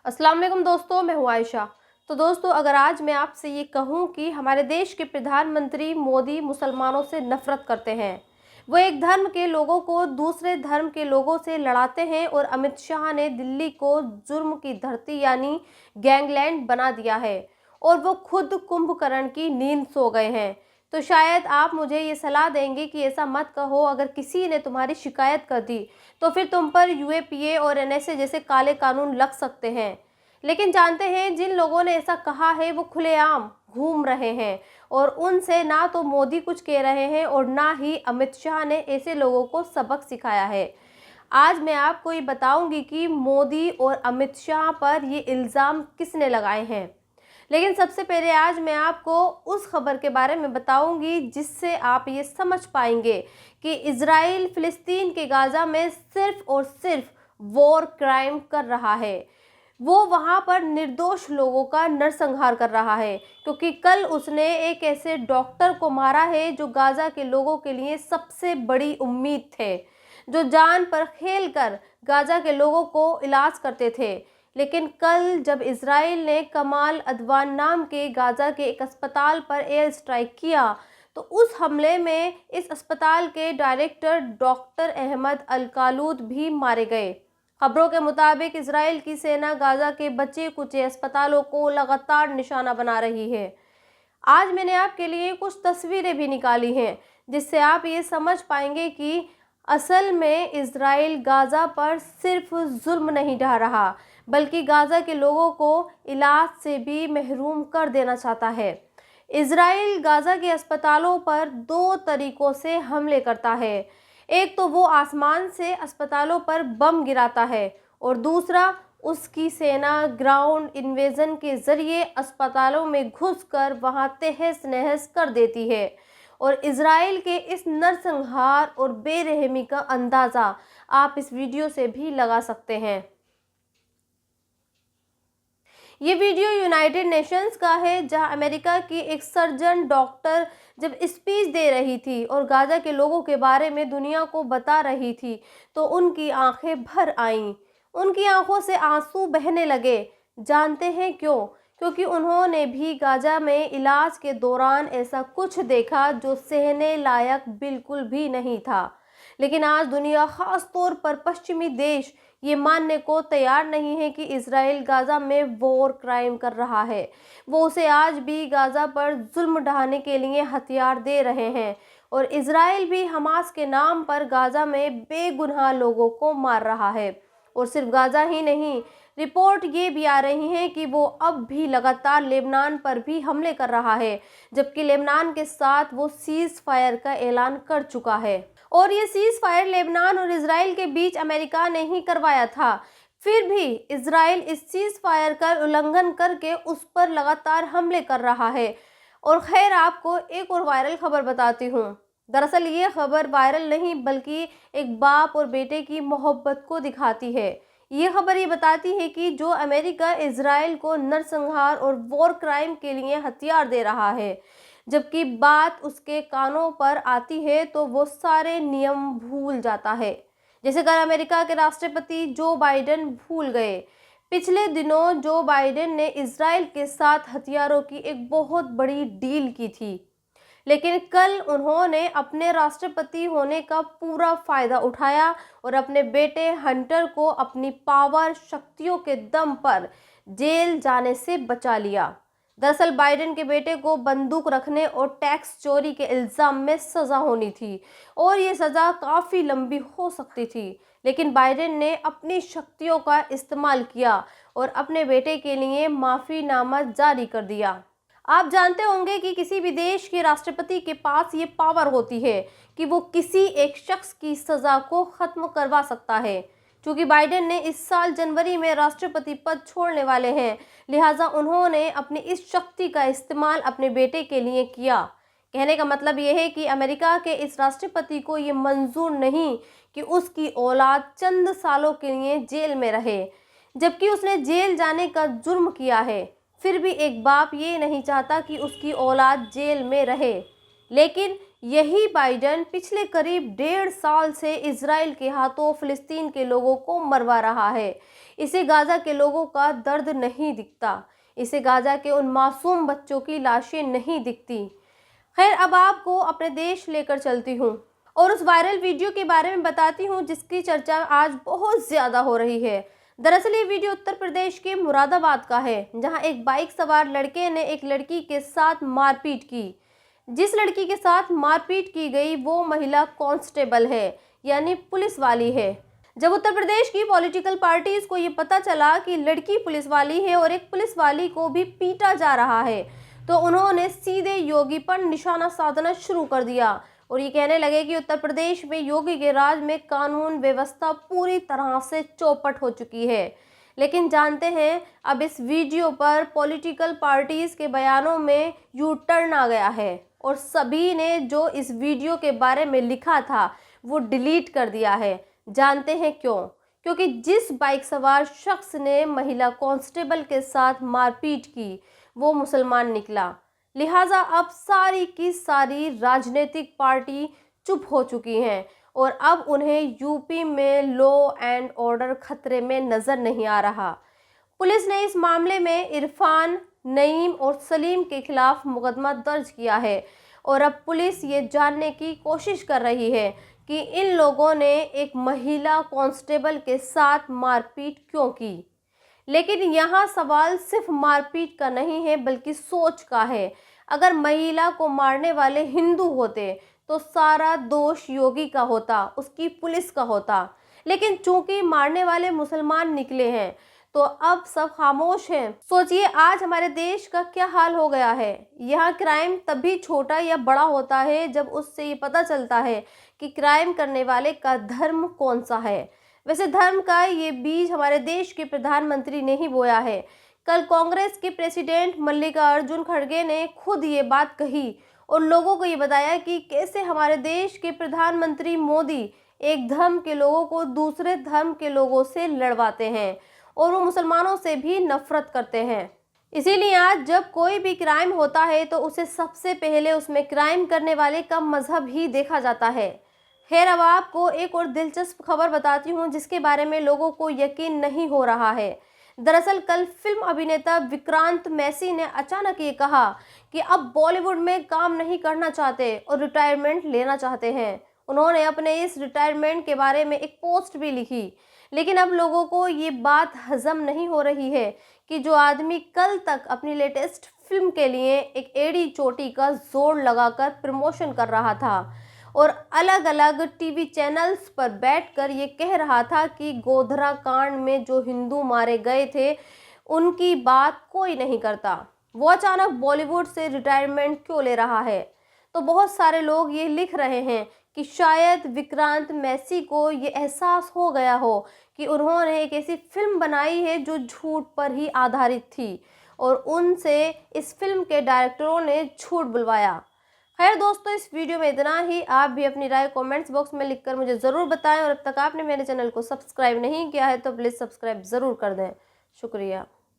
अस्सलाम वालेकुम दोस्तों, मैं हूँ आयशा। तो दोस्तों, अगर आज मैं आपसे ये कहूँ कि हमारे देश के प्रधानमंत्री मोदी मुसलमानों से नफ़रत करते हैं, वो एक धर्म के लोगों को दूसरे धर्म के लोगों से लड़ाते हैं और अमित शाह ने दिल्ली को जुर्म की धरती यानी गैंगलैंड बना दिया है और वो खुद कुंभकर्ण की नींद सो गए हैं। तो शायद आप मुझे ये सलाह देंगे कि ऐसा मत कहो, अगर किसी ने तुम्हारी शिकायत कर दी तो फिर तुम पर यूएपीए और एनएसए जैसे काले कानून लग सकते हैं। लेकिन जानते हैं, जिन लोगों ने ऐसा कहा है वो खुलेआम घूम रहे हैं और उनसे ना तो मोदी कुछ कह रहे हैं और ना ही अमित शाह ने ऐसे लोगों को सबक सिखाया है। आज मैं आपको ये बताऊंगी कि मोदी और अमित शाह पर ये इल्ज़ाम किसने लगाए हैं। लेकिन सबसे पहले आज मैं आपको उस खबर के बारे में बताऊंगी जिससे आप ये समझ पाएंगे कि इजराइल फिलिस्तीन के गाज़ा में सिर्फ और सिर्फ वॉर क्राइम कर रहा है। वो वहाँ पर निर्दोष लोगों का नरसंहार कर रहा है, क्योंकि कल उसने एक ऐसे डॉक्टर को मारा है जो गाज़ा के लोगों के लिए सबसे बड़ी उम्मीद थे, जो जान पर खेल कर गाज़ा के लोगों को इलाज करते थे। लेकिन कल जब इजराइल ने कमाल अदवान नाम के गाज़ा के एक अस्पताल पर एयर स्ट्राइक किया, तो उस हमले में इस अस्पताल के डायरेक्टर डॉक्टर अहमद अल कालूद भी मारे गए। खबरों के मुताबिक इजराइल की सेना गाज़ा के बचे कुचे अस्पतालों को लगातार निशाना बना रही है। आज मैंने आपके लिए कुछ तस्वीरें भी निकाली हैं जिससे आप ये समझ पाएंगे कि असल में इजराइल गाज़ा पर सिर्फ जुल्म नहीं ढा रहा, बल्कि गाज़ा के लोगों को इलाज से भी महरूम कर देना चाहता है। इजराइल गाज़ा के अस्पतालों पर दो तरीकों से हमले करता है। एक तो वो आसमान से अस्पतालों पर बम गिराता है और दूसरा उसकी सेना ग्राउंड इन्वेजन के ज़रिए अस्पतालों में घुसकर वहां तहस नहस कर देती है। और इजराइल के इस नरसंहार और बेरहमी का अंदाज़ा आप इस वीडियो से भी लगा सकते हैं। ये वीडियो यूनाइटेड नेशंस का है, जहां अमेरिका की एक सर्जन डॉक्टर जब स्पीच दे रही थी और गाज़ा के लोगों के बारे में दुनिया को बता रही थी, तो उनकी आंखें भर आईं। उनकी आंखों से आंसू बहने लगे। जानते हैं क्यों? क्योंकि उन्होंने भी गाज़ा में इलाज के दौरान ऐसा कुछ देखा जो सहने लायक बिल्कुल भी नहीं था। लेकिन आज दुनिया, ख़ास तौर पर पश्चिमी देश, ये मानने को तैयार नहीं है कि इजराइल गाज़ा में वॉर क्राइम कर रहा है। वो उसे आज भी गाज़ा पर जुल्म ढाने के लिए हथियार दे रहे हैं और इजराइल भी हमास के नाम पर गाज़ा में बेगुनाह लोगों को मार रहा है। और सिर्फ गाज़ा ही नहीं, रिपोर्ट ये भी आ रही है कि वो अब भी लगातार लेबनान पर भी हमले कर रहा है, जबकि लेबनान के साथ वो सीज फायर का ऐलान कर चुका है। और ये सीज फायर लेबनान और इजराइल के बीच अमेरिका ने ही करवाया था। फिर भी इजराइल इस सीज फायर का उल्लंघन करके उस पर लगातार हमले कर रहा है। और खैर, आपको एक और वायरल खबर बताती हूँ। दरअसल ये खबर वायरल नहीं, बल्कि एक बाप और बेटे की मोहब्बत को दिखाती है। ये खबर ये बताती है कि जो अमेरिका इजराइल को नरसंहार और वॉर क्राइम के लिए हथियार दे रहा है, जबकि बात उसके कानों पर आती है तो वो सारे नियम भूल जाता है। जैसे कल अमेरिका के राष्ट्रपति जो बाइडेन भूल गए। पिछले दिनों जो बाइडेन ने इजराइल के साथ हथियारों की एक बहुत बड़ी डील की थी, लेकिन कल उन्होंने अपने राष्ट्रपति होने का पूरा फायदा उठाया और अपने बेटे हंटर को अपनी पावर शक्तियों के दम पर जेल जाने से बचा लिया। दरअसल बाइडेन के बेटे को बंदूक रखने और टैक्स चोरी के इल्ज़ाम में सज़ा होनी थी और ये सज़ा काफ़ी लंबी हो सकती थी, लेकिन बाइडेन ने अपनी शक्तियों का इस्तेमाल किया और अपने बेटे के लिए माफ़ीनामा जारी कर दिया। आप जानते होंगे कि किसी भी देश के राष्ट्रपति के पास ये पावर होती है कि वो किसी एक शख्स की सज़ा को ख़त्म करवा सकता है। क्योंकि बाइडेन ने इस साल जनवरी में राष्ट्रपति पद छोड़ने वाले हैं, लिहाजा उन्होंने अपनी इस शक्ति का इस्तेमाल अपने बेटे के लिए किया। कहने का मतलब ये है कि अमेरिका के इस राष्ट्रपति को ये मंजूर नहीं कि उसकी औलाद चंद सालों के लिए जेल में रहे, जबकि उसने जेल जाने का जुर्म किया है। फिर भी एक बाप ये नहीं चाहता कि उसकी औलाद जेल में रहे, लेकिन यही बाइडेन पिछले करीब 1.5 साल से इजराइल के हाथों फिलिस्तीन के लोगों को मरवा रहा है। इसे गाजा के लोगों का दर्द नहीं दिखता, इसे गाजा के उन मासूम बच्चों की लाशें नहीं दिखती। खैर, अब आपको अपने देश लेकर चलती हूँ और उस वायरल वीडियो के बारे में बताती हूँ जिसकी चर्चा आज बहुत ज़्यादा हो रही है। दरअसल ये वीडियो उत्तर प्रदेश के मुरादाबाद का है, जहाँ एक बाइक सवार लड़के ने एक लड़की के साथ मारपीट की। जिस लड़की के साथ मारपीट की गई वो महिला कांस्टेबल है, यानी पुलिस वाली है। जब उत्तर प्रदेश की पॉलिटिकल पार्टीज को ये पता चला कि लड़की पुलिस वाली है और एक पुलिस वाली को भी पीटा जा रहा है, तो उन्होंने सीधे योगी पर निशाना साधना शुरू कर दिया और ये कहने लगे कि उत्तर प्रदेश में योगी के राज में कानून व्यवस्था पूरी तरह से चौपट हो चुकी है। लेकिन जानते हैं, अब इस वीडियो पर पॉलिटिकल पार्टीज के बयानों में यू टर्न आ गया है और सभी ने जो इस वीडियो के बारे में लिखा था वो डिलीट कर दिया है। जानते हैं क्यों? क्योंकि जिस बाइक सवार शख्स ने महिला कांस्टेबल के साथ मारपीट की वो मुसलमान निकला। लिहाजा अब सारी की सारी राजनीतिक पार्टी चुप हो चुकी हैं और अब उन्हें यूपी में लॉ एंड ऑर्डर खतरे में नजर नहीं आ रहा। पुलिस ने इस मामले में इरफान, नईम और सलीम के खिलाफ मुकदमा दर्ज किया है और अब पुलिस ये जानने की कोशिश कर रही है कि इन लोगों ने एक महिला कांस्टेबल के साथ मारपीट क्यों की। लेकिन यहाँ सवाल सिर्फ मारपीट का नहीं है बल्कि सोच का है। अगर महिला को मारने वाले हिंदू होते तो सारा दोष योगी का होता, उसकी पुलिस का होता। लेकिन चूंकि मारने वाले मुसलमान निकले हैं तो अब सब खामोश हैं। सोचिए आज हमारे देश का क्या हाल हो गया है। यहाँ क्राइम तभी छोटा या बड़ा होता है जब उससे ये पता चलता है कि क्राइम करने वाले का धर्म कौन सा है। वैसे धर्म का ये बीज हमारे देश के प्रधानमंत्री ने ही बोया है। कल कांग्रेस के प्रेसिडेंट मल्लिकार्जुन खड़गे ने खुद ये बात कही और लोगों को ये बताया कि कैसे हमारे देश के प्रधानमंत्री मोदी एक धर्म के लोगों को दूसरे धर्म के लोगों से लड़वाते हैं और वो मुसलमानों से भी नफरत करते हैं। इसीलिए आज जब कोई भी क्राइम होता है तो उसे सबसे पहले उसमें क्राइम करने वाले का मजहब ही देखा जाता है। खैर, अब आपको एक और दिलचस्प खबर बताती हूँ जिसके बारे में लोगों को यकीन नहीं हो रहा है। दरअसल कल फिल्म अभिनेता विक्रांत मैसी ने अचानक ये कहा कि अब बॉलीवुड में काम नहीं करना चाहते और रिटायरमेंट लेना चाहते हैं। उन्होंने अपने इस रिटायरमेंट के बारे में एक पोस्ट भी लिखी। लेकिन अब लोगों को ये बात हजम नहीं हो रही है कि जो आदमी कल तक अपनी लेटेस्ट फिल्म के लिए एक एड़ी चोटी का जोर लगाकर प्रमोशन कर रहा था और अलग अलग टीवी चैनल्स पर बैठकर ये कह रहा था कि गोधरा कांड में जो हिंदू मारे गए थे उनकी बात कोई नहीं करता, वो अचानक बॉलीवुड से रिटायरमेंट क्यों ले रहा है। तो बहुत सारे लोग ये लिख रहे हैं कि शायद विक्रांत मैसी को ये एहसास हो गया हो कि उन्होंने एक ऐसी फिल्म बनाई है जो झूठ पर ही आधारित थी और उनसे इस फिल्म के डायरेक्टरों ने झूठ बुलवाया। खैर दोस्तों, इस वीडियो में इतना ही। आप भी अपनी राय कमेंट्स बॉक्स में लिखकर मुझे ज़रूर बताएं और अब तक आपने मेरे चैनल को सब्सक्राइब नहीं किया है तो प्लीज़ सब्सक्राइब ज़रूर कर दें। शुक्रिया।